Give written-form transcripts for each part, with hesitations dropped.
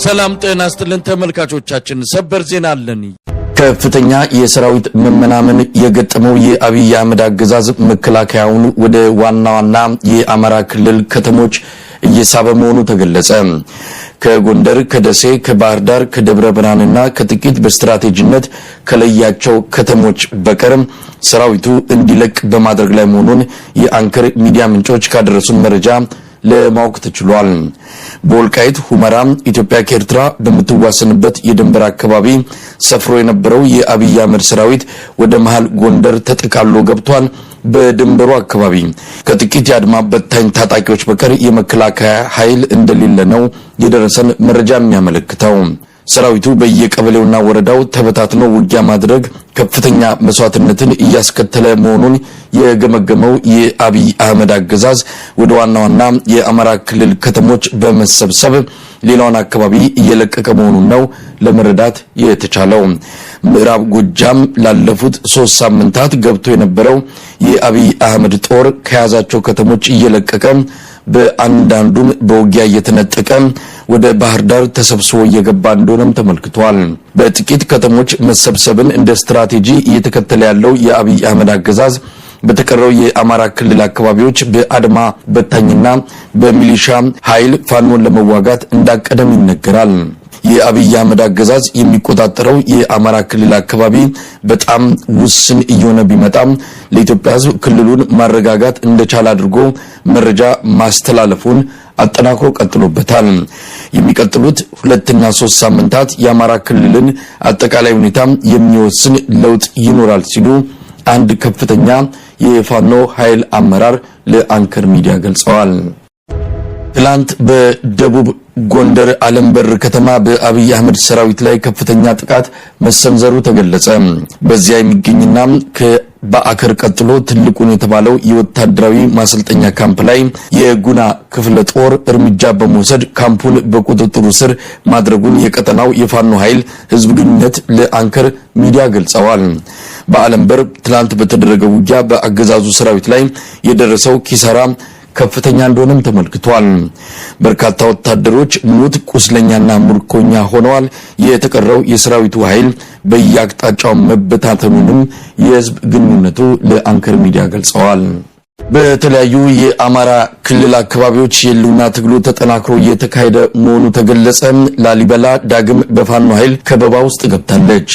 ሰላም ጤና ይስጥልን ተመልካቾቻችን፣ ሰበር ዜና አለን። ከፍተኛ የሰራዊት መመናመን የገጠመው የአብይ አህመድ አገዛዝ መከላከያውን ወደ ዋና የአማራ ክልል ከተሞች እየሳበ መሆኑ ተገለጸ። ከጎንደር፣ ከደሴ፣ ከባህር ዳር፣ ከደብረ ብርሃንና ከጥቂት በስትራቴጂነት ከለያቸው ከተሞች በቀር ሰራዊቱ እንዲለቅ በማድረግ ላይ መሆኑን የአንከር ሚዲያ ምንጮች ካደረሱን መረጃ ለማወቅ ተችሏል። በወልቃይት ሁመራ ኢትዮጵያ ከኤርትራ በምትዋሰንበት የድንበር አካባቢ ሰፍሮ የነበረው የአብይ አህመድ ሰራዊት ወደ መሃል ጎንደር ተጠቃሎ ገብቷል። በድንበሩ አካባቢ ከጥቂት የአድማ በታኝ ታጣቂዎች በቀር የመከላከያ ኃይል እንደሌለ ነው የደረሰን መረጃ የሚያመለክተው። ሰራዊቱ በየቀበሌውና ወረዳው ተበታትኖ ውጊያ ማድረግ ከፍተኛ መስዋዕትነትን እያስከተለ መሆኑን የገመገመው የአብይ አህመድ አገዛዝ ወደ ዋና የአማራ ክልል ከተሞች በመሰብሰብ ሌላውን አካባቢ እየለቀቀ መሆኑን ነው ለመረዳት የተቻለው። ምዕራብ ጎጃም ላለፉት 3 ሳምንታት ገብቶ የነበረው የአብይ አህመድ ጦር ከያዛቸው ከተሞች እየለቀቀ በአንዳንዱም በውጊያ እየተነጠቀ ወደ ባህር ዳር ተሰብስቦ እየገባ እንደሆነም ተመልክቷል። በጥቂት ከተሞች መሰብሰብን እንደ ስትራቴጂ እየተከተለ ያለው የአብይ አህመድ አገዛዝ በተቀረው የአማራ ክልል አካባቢዎች በአድማ በታኝና በሚሊሻ ኃይል ፋኖን ለመዋጋት እንዳቀደም ይነገራል። የአብይ አህመድ አገዛዝ የሚቆጣጠረው የአማራ ክልል አካባቢ በጣም ውስን እየሆነ ቢመጣም ለኢትዮጵያ ሕዝብ ክልሉን ማረጋጋት እንደቻለ አድርጎ መረጃ ማስተላለፉን አጠናክሮ ቀጥሎበታል። የሚቀጥሉት 2 እና 3 ሳምንታት የአማራ ክልልን አጠቃላይ ሁኔታ የሚወስን ለውጥ ይኖራል ሲሉ አንድ ከፍተኛ የፋኖ ኃይል አመራር ለአንከር ሚዲያ ገልጸዋል። ትላንት በደቡብ ጎንደር አለምበር ከተማ በአብይ አህመድ ሰራዊት ላይ ከፍተኛ ጥቃት መሰንዘሩ ተገለጸ። በዚያ የሚገኝና በአከር ቀጥሎ ትልቁን የተባለው የወታደራዊ ማሰልጠኛ ካምፕ ላይ የጉና ክፍለ ጦር እርምጃ በመውሰድ ካምፑን በቁጥጥሩ ስር ማድረጉን የቀጠናው የፋኖ ኃይል ህዝብ ግንኙነት ለአንከር ሚዲያ ገልጸዋል። በአለምበር ትላንት በተደረገው ውጊያ በአገዛዙ ሰራዊት ላይ የደረሰው ኪሳራ ከፍተኛ እንደሆነም ተመልክቷል። በርካታ ወታደሮች ሙት፣ ቁስለኛና ምርኮኛ ሆነዋል። የተቀረው የሰራዊቱ ኃይል በየአቅጣጫው መበታተኑንም የህዝብ ግንኙነቱ ለአንከር ሚዲያ ገልጸዋል። በተለያዩ የአማራ ክልል አካባቢዎች የህልውና ትግሉ ተጠናክሮ እየተካሄደ መሆኑ ተገለጸ። ላሊበላ ዳግም በፋኖ ኃይል ከበባ ውስጥ ገብታለች።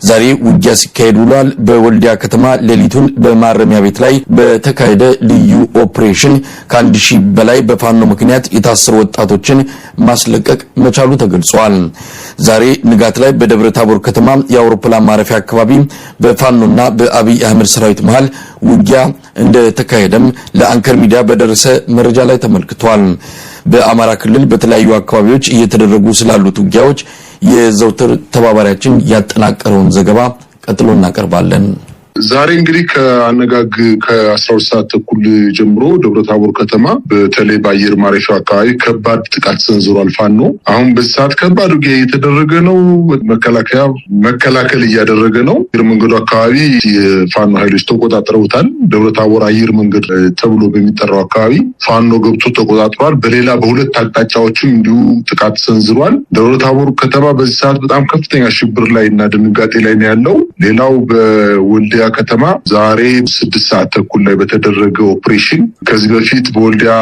ዛሬ ውጊያ ሲካሄድ ውሏል። በወልዲያ ከተማ ሌሊቱን በማረሚያ ቤት ላይ በተካሄደ ልዩ ኦፕሬሽን ከ1000 በላይ በፋኖ ምክንያት የታሰሩ ወጣቶችን ማስለቀቅ መቻሉ ተገልጿል። ዛሬ ንጋት ላይ በደብረ ታቦር ከተማ የአውሮፕላን ማረፊያ አካባቢ በፋኖና በአብይ አህመድ ሰራዊት መሃል ውጊያ እንደተካሄደም ለአንከር ሚዲያ በደረሰ መረጃ ላይ ተመልክቷል። በአማራ ክልል በተለያዩ አካባቢዎች እየተደረጉ ስላሉት ውጊያዎች የዘውትር ተባባሪያችን ያጠናቀረውን ዘገባ ቀጥሎ እናቀርባለን። ዛሬ እንግዲህ ከ12 ሰዓት ተኩል ጀምሮ ደብረ ታቦር ከተማ በተለይ በአየር ማረፊያው አካባቢ ከባድ ጥቃት ሰንዝሯል ፋኖ። አሁን በሰዓት ከባድ ውጊያ እየተደረገ ነው። መከላከል እያደረገ ነው። አየር መንገዱ አካባቢ የፋኖ ኃይሎች ተቆጣጥረውታል። ደብረ ታቦር አየር መንገድ ተብሎ በሚጠራው አካባቢ ፋኖ ገብቶ ተቆጣጥሯል። በሌላ በሁለት አቅጣጫዎችም እንዲሁ ጥቃት ሰንዝሯል። ደብረ ታቦር ከተማ በዚህ ሰዓት በጣም ከፍተኛ ሽብር ላይ እና ድንጋጤ ላይ ነው ያለው። ሌላው በወልዲያ ከተማ ዛሬ 6 ሰዓት ተኩል ላይ በተደረገ ኦፕሬሽን ከዚህ በፊት በወልዲያ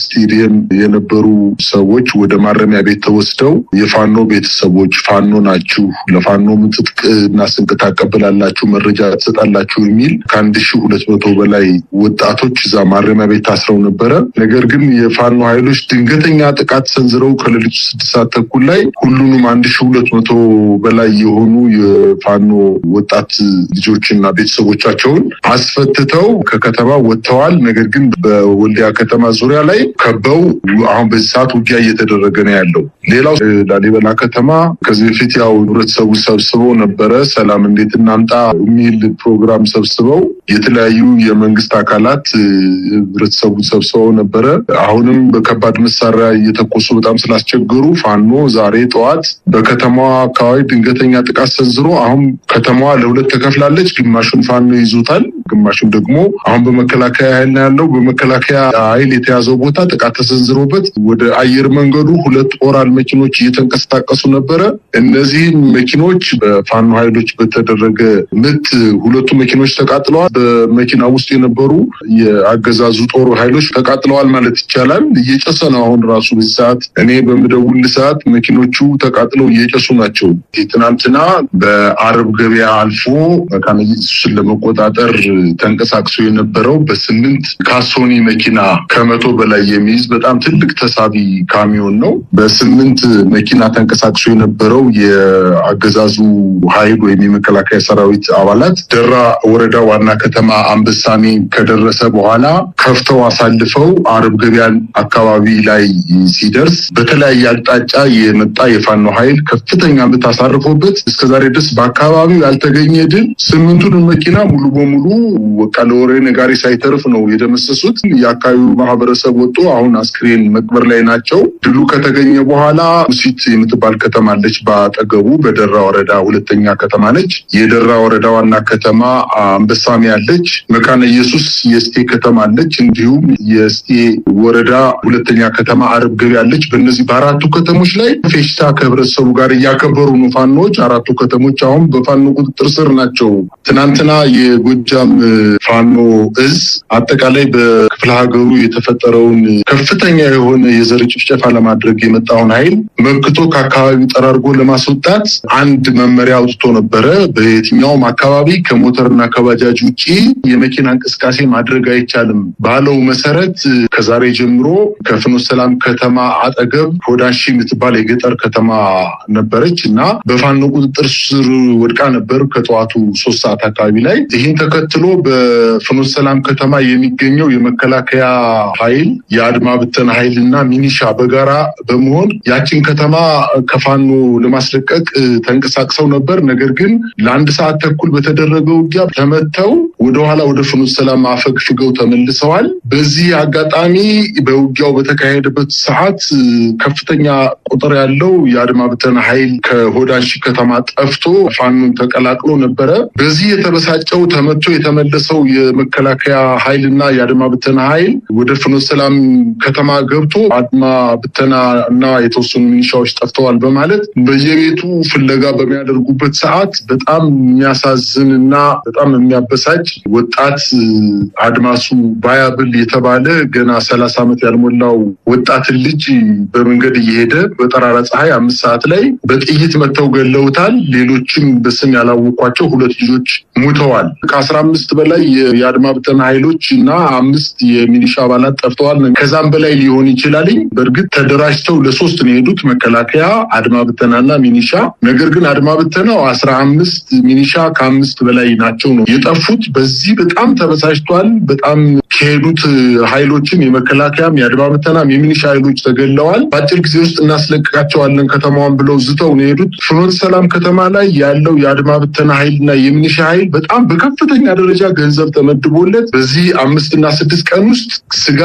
ስቴዲየም የነበሩ ሰዎች ወደ ማረሚያ ቤት ተወስደው የፋኖ ቤተሰቦች ፋኖ ናችሁ፣ ለፋኖ ምጥጥቅ እና ስንቅ ታቀብላላችሁ፣ መረጃ ትሰጣላችሁ የሚል ከ1200 በላይ ወጣቶች እዛ ማረሚያ ቤት ታስረው ነበረ። ነገር ግን የፋኖ ኃይሎች ድንገተኛ ጥቃት ሰንዝረው ከሌሊቱ 6 ሰዓት ተኩል ላይ ሁሉንም 1200 በላይ የሆኑ የፋኖ ወጣት ልጆችና ቤተሰቦቻቸውን አስፈትተው ከከተማ ወጥተዋል። ነገር ግን በወልዲያ ከተማ ዙሪያ ላይ ከበው አሁን በዚህ ሰዓት ውጊያ እየተደረገ ነው ያለው። ሌላው ላሊበላ ከተማ ከዚህ በፊት ያው ህብረተሰቡ ሰብስበው ነበረ፣ ሰላም እንዴት እናምጣ የሚል ፕሮግራም ሰብስበው የተለያዩ የመንግስት አካላት ህብረተሰቡ ሰብስበው ነበረ። አሁንም በከባድ መሳሪያ እየተኮሱ በጣም ስላስቸገሩ ፋኖ ዛሬ ጠዋት በከተማዋ አካባቢ ድንገተኛ ጥቃት ሰንዝሮ አሁን ከተማዋ ለሁለት ተከፍላለች። ግማሹን ፋኖ ይዞታል፣ ግማሹን ደግሞ አሁን በመከላከያ ኃይል ያለው በመከላከያ ኃይል የተያዘው ቦታ ጥቃት ተሰንዝሮበት ወደ አየር መንገዱ 2 ኦራል መኪኖች እየተንቀሳቀሱ ነበረ። እነዚህ መኪኖች በፋኖ ኃይሎች በተደረገ ምት 2 መኪኖች ተቃጥለዋል። በመኪና ውስጥ የነበሩ የአገዛዙ ጦር ኃይሎች ተቃጥለዋል ማለት ይቻላል። እየጨሰ ነው አሁን ራሱ በሰዓት እኔ በመደውል ሰዓት መኪኖቹ ተቃጥለው እየጨሱ ናቸው። ትናንትና በአረብ ገበያ አልፎ መካነ ኢየሱስን ለመቆጣጠር ተንቀሳቅሶ የነበረው በ8 ካሶኒ መኪና ከ100 በላይ የሚይዝ በጣም ትልቅ ተሳቢ ካሚዮን ነው። በ8 መኪና ተንቀሳቅሶ የነበረው የአገዛዙ ኃይል ወይም የመከላከያ ሰራዊት አባላት ደራ ወረዳ ዋና ከተማ አንበሳሜ ከደረሰ በኋላ ከፍተው አሳልፈው አረብ ገበያን አካባቢ ላይ ሲደርስ በተለያየ አቅጣጫ የመጣ የፋኖ ኃይል ከፍተኛ ምት አሳርፎበት እስከዛሬ ድረስ በአካባቢው ያልተገኘ ድል 8ቱን መኪና ሙሉ በሙሉ ወቃለወሬ ነጋሪ ሳይተርፍ ነው የደመሰሱት። የአካባቢው ማህበረሰብ ወጥቶ አሁን አስክሬን መቅበር ላይ ናቸው። ድሉ ከተገኘ በኋላ ሙሲት የምትባል ከተማ አለች። በአጠገቡ በደራ ወረዳ 2ኛ ከተማ ነች። የደራ ወረዳ ዋና ከተማ አንበሳሜ አለች። መካነ ኢየሱስ የስቴ ከተማ አለች። እንዲሁም የስቴ ወረዳ 2ኛ ከተማ አረብ ገበያ አለች። በእነዚህ በአራቱ ከተሞች ላይ ፌሽታ ከህብረተሰቡ ጋር እያከበሩ ነው ፋኖች። አራቱ ከተሞች አሁን በፋኖ ቁጥጥር ስር ናቸው። ትናንትና የጎጃም ፋኖ እዝ አጠቃላይ በክፍለ ሀገሩ የተፈጠረውን ከፍተኛ የሆነ የዘር ጭፍጨፋ ለማድረግ የመጣውን ኃይል መክቶ ከአካባቢው ጠራርጎ ለማስወጣት አንድ መመሪያ አውጥቶ ነበረ። በየትኛውም አካባቢ ከሞተርና ከባጃጅ ውጪ የመኪና እንቅስቃሴ ማድረግ አይቻልም ባለው መሰረት ከዛሬ ጀምሮ ከፍኖተ ሰላም ከተማ አጠገብ ሆዳሺ የምትባል የገጠር ከተማ ነበረች እና በፋኖ ቁጥጥር ስር ወድቃ ነበር ከጠዋቱ 3 ሰዓት አካባቢ ላይ። ይህን ተከትሎ በፍኖተ ሰላም ከተማ የሚገኘው የመከላከያ ኃይል የአድማ ብተና ኃይልና ሚኒሻ በጋራ በመሆን ያችን ከተማ ከፋኖ ለማስለቀቅ ተንቀሳቅሰው ነበር። ነገር ግን ለ1 ሰዓት ተኩል በተደረገው ውጊያ ተመተው ወደኋላ ወደ ፍኖተ ሰላም አፈግፍገው ተመልሰዋል። በዚህ አጋጣሚ በውጊያው በተካሄደበት ሰዓት ከፍተኛ ቁጥር ያለው የአድማ ብተና ኃይል ከሆዳሺ ከተማ ጠፍቶ ፋኖን ተቀላቅሎ ነበረ። በዚህ የተበሳጨው ተመቶ የተመለሰው የመከላከያ ኃይልና የአድማ ብተና ኃይል ወደ ፍኖተ ሰላም ከተማ ገብቶ አድማ ብተና እና የተወሰኑ ሚኒሻዎች ጠፍተዋል በማለት በየቤቱ ፍለጋ በሚያደርጉበት ሰዓት በጣም የሚያሳዝንና በጣም የሚያበሳጭ ወጣት አድማሱ ባያብል የተባለ ገና 30 ዓመት ያልሞላው ወጣት ልጅ በመንገድ እየሄደ በጠራራ ፀሐይ 5 ሰዓት ላይ በጥይት መተው ገለውታል። ሌሎችም በስም ያላወቋቸው 2 ልጆች ሙተዋል። ከ15 በላይ የአድማ ብተና ኃይሎች እና 5 የሚሊሻ አባላት ጠፍተዋል። ከዛም በላይ ሊሆን ይችላል። በእርግጥ ተደራጅተው ለ3 ነው የሄዱት፣ መከላከያ፣ አድማ ብተናና ሚኒሻ። ነገር ግን አድማ ብተናው 15 ሚኒሻ ከ5 በላይ ናቸው ነው የጠፉት። በዚህ በጣም ተበሳጭቷል። በጣም ከሄዱት ኃይሎችም የመከላከያም የአድማ ብተናም የሚኒሻ ኃይሎች ተገለዋል። በአጭር ጊዜ ውስጥ እናስለቅቃቸዋለን ከተማዋን ብለው ዝተው ነው የሄዱት። ፍኖተ ሰላም ከተማ ላይ ያለው የአድማ ብተና ኃይልና የሚኒሻ ኃይል በጣም በከፍተኛ ደረጃ ገንዘብ ተመድቦለት በዚህ 5 እና 6 ቀን ውስጥ ስጋ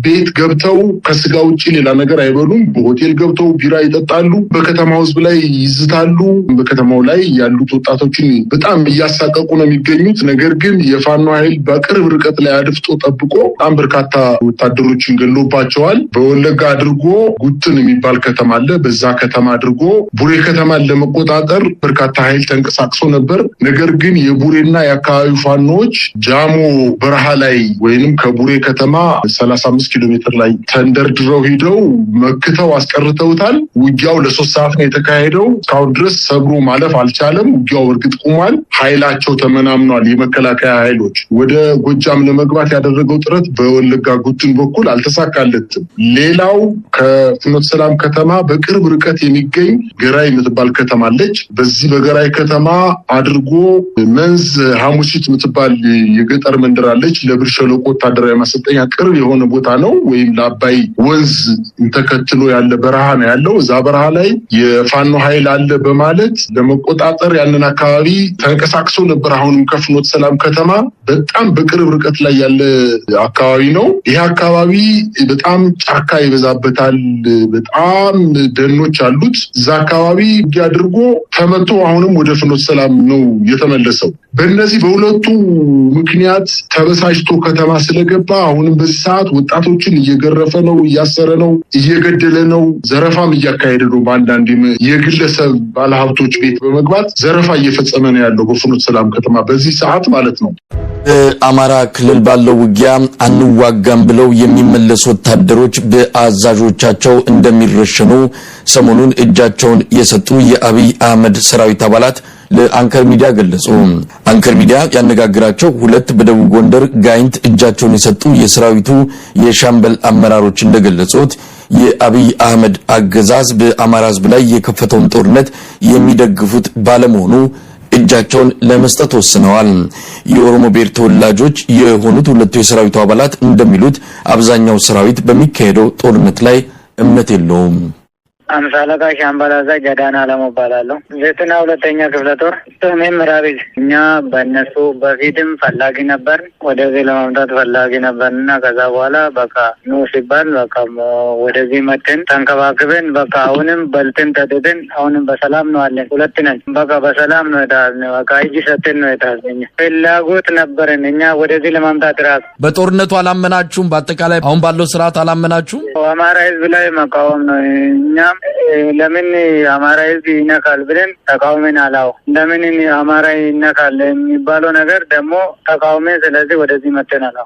ቤት ገብተው ከስጋ ውጪ ሌላ ነገር አይበሉም። በሆቴል ገብተው ቢራ ይጠጣሉ። በከተማው ህዝብ ላይ ይዝታሉ። በከተማው ላይ ያሉት ወጣቶችን በጣም እያሳቀቁ ነው የሚገኙት። ነገር ግን የፋኖ ኃይል በቅርብ ርቀት ላይ አድፍጦ ጠብቆ በጣም በርካታ ወታደሮችን ገሎባቸዋል። በወለጋ አድርጎ ጉትን የሚባል ከተማ አለ። በዛ ከተማ አድርጎ ቡሬ ከተማን ለመቆጣጠር በርካታ ኃይል ተንቀሳቅሶ ነበር። ነገር ግን የቡሬና የአካባቢው ፋኖች ጃሞ በረሃ ላይ ወይንም ከቡሬ ከተማ 35 ኪሎ ሜትር ላይ ተንደርድረው ሂደው መክተው አስቀርተውታል። ውጊያው ለ3 ሰዓት ነው የተካሄደው። እስካሁን ድረስ ሰብሮ ማለፍ አልቻለም። ውጊያው እርግጥ ቆሟል። ኃይላቸው ተመናምኗል። የመከላከያ ኃይሎች ወደ ጎጃም ለመግባት ያደረገው ጥረት በወለጋ ጉትን በኩል አልተሳካለትም። ሌላው ከፍኖተ ሰላም ከተማ በቅርብ ርቀት የሚገኝ ገራይ የምትባል ከተማ አለች። በዚህ በገራይ ከተማ አድርጎ መንዝ ሐሙሲት የምትባል የገጠር መንደር አለች። ለብር ሸለቆ ወታደራዊ ማሰልጠኛ ቅርብ የሆነ ቦታ ነው። ወይም ለአባይ ወንዝ ተከትሎ ያለ በረሃ ነው ያለው። እዛ በረሃ ላይ የፋኖ ኃይል አለ በማለት ለመቆጣጠር ያንን አካባቢ ተንቀሳቅሶ ነበር። አሁንም ከፍኖተ ሰላም ከተማ በጣም በቅርብ ርቀት ላይ ያለ አካባቢ አካባቢ ነው። ይሄ አካባቢ በጣም ጫካ ይበዛበታል፣ በጣም ደኖች አሉት። እዛ አካባቢ ያድርጎ ተመቶ አሁንም ወደ ፍኖተ ሰላም ነው የተመለሰው። በእነዚህ በሁለቱ ምክንያት ተበሳጭቶ ከተማ ስለገባ አሁንም በዚህ ሰዓት ወጣቶችን እየገረፈ ነው፣ እያሰረ ነው፣ እየገደለ ነው፣ ዘረፋም እያካሄደ ነው። በአንዳንድ የግለሰብ ባለሀብቶች ቤት በመግባት ዘረፋ እየፈጸመ ነው ያለው በፍኖተ ሰላም ከተማ በዚህ ሰዓት ማለት ነው። በአማራ ክልል ባለው ውጊያ አንዋጋም ብለው የሚመለሱ ወታደሮች በአዛዦቻቸው እንደሚረሸኑ ሰሞኑን እጃቸውን የሰጡ የአብይ አህመድ ሰራዊት አባላት ለአንከር ሚዲያ ገለጹ። አንከር ሚዲያ ያነጋግራቸው ሁለት በደቡብ ጎንደር ጋይንት እጃቸውን የሰጡ የሰራዊቱ የሻምበል አመራሮች እንደገለጹት የአብይ አህመድ አገዛዝ በአማራ ሕዝብ ላይ የከፈተውን ጦርነት የሚደግፉት ባለመሆኑ እጃቸውን ለመስጠት ወስነዋል። የኦሮሞ ብሔር ተወላጆች የሆኑት ሁለቱ የሰራዊቱ አባላት እንደሚሉት አብዛኛው ሰራዊት በሚካሄደው ጦርነት ላይ እምነት የለውም። አምሳለቃ ሻምባላዛ ጃዳና ለሞባላለሁ 92ኛ ክፍለ ጦር ሰሜን ምዕራብ እኛ በእነሱ በፊትም ፈላጊ ነበር፣ ወደዚህ ለማምጣት ፈላጊ ነበርና ከዛ በኋላ በቃ ኑ ሲባል በቃ ወደዚህ መጥተን ተንከባክበን በቃ አሁንም በልተን ጠጥተን አሁንም በሰላም ነው አለን። ሁለት ነን። በቃ በሰላም ነው የታዝነው። በቃ እጅ ሰጥተን ነው የታዝነው። ፍላጎት ነበረን እኛ ወደዚህ ለማምጣት ራሱ። በጦርነቱ አላመናችሁም? በአጠቃላይ አሁን ባለው ስርዓት አላመናችሁም? አማራ ህዝብ ላይ መቃወም ነው እኛ ለምን አማራ ህዝብ ይነካል ብለን ተቃውመን አላው። ለምን አማራ ይነካል የሚባለው ነገር ደግሞ ተቃውመን ስለዚህ ወደዚህ መጥተናል።